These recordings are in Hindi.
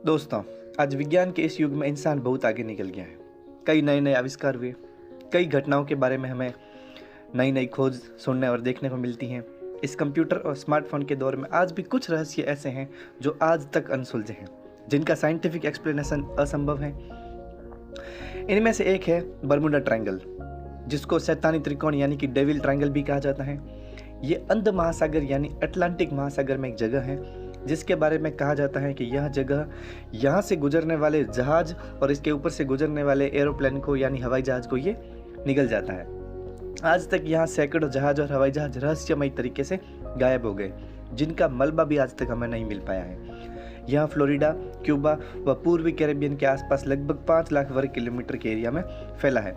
दोस्तों, आज विज्ञान के इस युग में इंसान बहुत आगे निकल गया है। कई नए नए आविष्कार हुए, कई घटनाओं के बारे में हमें नई नई खोज सुनने और देखने को मिलती हैं। इस कंप्यूटर और स्मार्टफोन के दौर में आज भी कुछ रहस्य ऐसे हैं जो आज तक अनसुलझे हैं, जिनका साइंटिफिक एक्सप्लेनेशन असंभव है। इनमें से एक है बरमूडा ट्रायंगल, जिसको शैतानी त्रिकोण यानी कि डेविल ट्रायंगल भी कहा जाता है। ये अंध महासागर यानी अटलांटिक महासागर में एक जगह है, जिसके बारे में कहा जाता है कि यह जगह यहाँ से गुजरने वाले जहाज और इसके ऊपर से गुजरने वाले एरोप्लेन को यानी हवाई जहाज को ये निगल जाता है। आज तक यहाँ सैकड़ों जहाज और हवाई जहाज रहस्यमय तरीके से गायब हो गए, जिनका मलबा भी आज तक हमें नहीं मिल पाया है। यह फ्लोरिडा, क्यूबा व पूर्वी कैरेबियन के आसपास लगभग 5 लाख वर्ग किलोमीटर के एरिया में फैला है।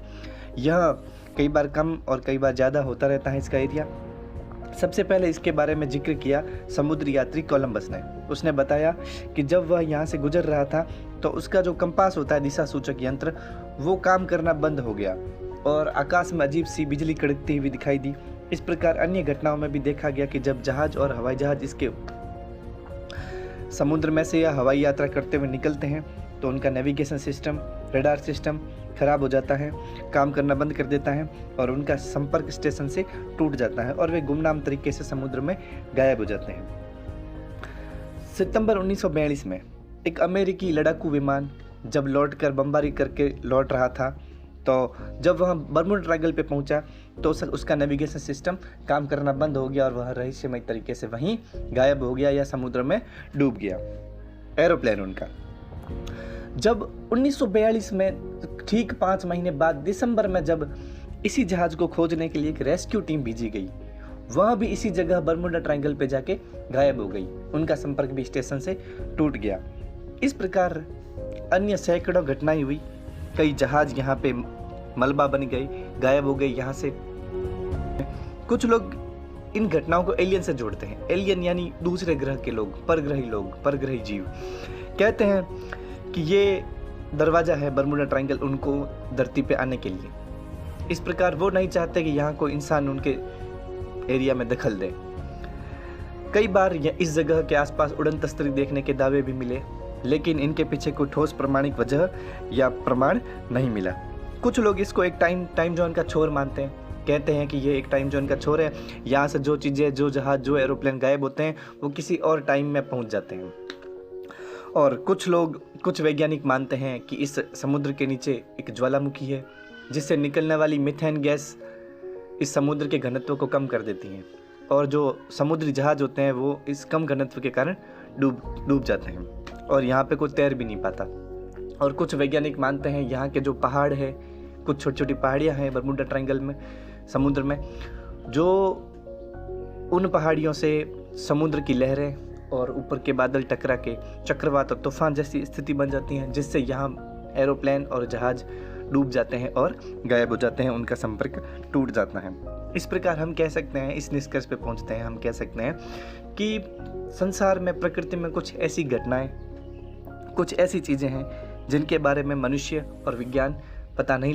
यह कई बार कम और कई बार ज़्यादा होता रहता है इसका एरिया। सबसे पहले इसके बारे में जिक्र किया समुद्री यात्री कोलंबस ने। उसने बताया कि जब वह यहाँ से गुजर रहा था तो उसका जो कंपास होता है, दिशा सूचक यंत्र, वो काम करना बंद हो गया और आकाश में अजीब सी बिजली कड़कती हुई दिखाई दी। इस प्रकार अन्य घटनाओं में भी देखा गया कि जब जहाज और हवाई जहाज इसके समुद्र में से या हवाई यात्रा करते हुए निकलते हैं तो उनका नेविगेशन सिस्टम, रडार सिस्टम खराब हो जाता है, काम करना बंद कर देता है और उनका संपर्क स्टेशन से टूट जाता है और वे गुमनाम तरीके से समुद्र में गायब हो जाते हैं। सितंबर 1942 में एक अमेरिकी लड़ाकू विमान जब लौटकर बमबारी करके लौट रहा था, तो जब वह बरमूडा ट्रायंगल पे पहुंचा तो उसका नेविगेशन सिस्टम काम करना बंद हो गया और वह रहस्यमय तरीके से वहीं गायब हो गया या समुद्र में डूब गया एरोप्लेन उनका। जब 1942 में ठीक 5 महीने बाद दिसंबर में जब इसी जहाज को खोजने के लिए एक रेस्क्यू टीम भेजी गई, वह भी इसी जगह बरमूडा ट्रायंगल पे जाके गायब हो गई। उनका संपर्क भी स्टेशन से टूट गया। इस प्रकार अन्य सैकड़ों घटनाएं हुई। कई जहाज यहाँ पे मलबा बन गए, गायब हो गए यहाँ से। कुछ लोग इन घटनाओं को एलियन से जोड़ते हैं। एलियन यानी दूसरे ग्रह के लोग, परग्रही जीव। कहते हैं कि ये दरवाजा है बरमूडा ट्रायंगल उनको धरती पे आने के लिए। इस प्रकार वो नहीं चाहते कि यहाँ कोई इंसान उनके एरिया में दखल दे। कई बार इस जगह के आसपास उड़न तस्तरी देखने के दावे भी मिले, लेकिन इनके पीछे कोई ठोस प्रमाणिक वजह या प्रमाण नहीं मिला। कुछ लोग इसको एक टाइम जोन का छोर मानते हैं। कहते हैं कि ये एक टाइम जोन का छोर है, यहाँ से जो चीज़ें, जो जहाज, जो एरोप्लेन गायब होते हैं वो किसी और टाइम में पहुँच जाते हैं। और कुछ वैज्ञानिक मानते हैं कि इस समुद्र के नीचे एक ज्वालामुखी है, जिससे निकलने वाली मीथेन गैस इस समुद्र के घनत्व को कम कर देती है और जो समुद्री जहाज होते हैं वो इस कम घनत्व के कारण डूब जाते हैं और यहाँ पे कोई तैर भी नहीं पाता। और कुछ वैज्ञानिक मानते हैं यहाँ के जो पहाड़ है, कुछ छोटी छोटी पहाड़ियाँ हैं बरमूडा ट्रायंगल में, समुद्र में, जो उन पहाड़ियों से समुद्र की लहरें और ऊपर के बादल टकरा के चक्रवात और तूफान जैसी स्थिति बन जाती हैं, जिससे यहाँ एरोप्लेन और जहाज डूब जाते हैं और गायब हो जाते हैं, उनका संपर्क टूट जाता है। इस प्रकार हम कह सकते हैं, इस निष्कर्ष पे पहुंचते हैं, हम कह सकते हैं कि संसार में, प्रकृति में कुछ ऐसी घटनाएं, कुछ ऐसी चीज़ें हैं जिनके बारे में मनुष्य और विज्ञान पता नहीं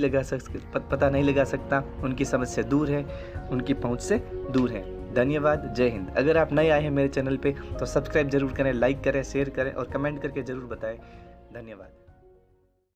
लगा सकता। उनकी समझ से दूर है, उनकी पहुंच से दूर है। धन्यवाद। जय हिंद। अगर आप नए आए हैं मेरे चैनल पे तो सब्सक्राइब जरूर करें, लाइक करें, शेयर करें और कमेंट करके ज़रूर बताएं। धन्यवाद।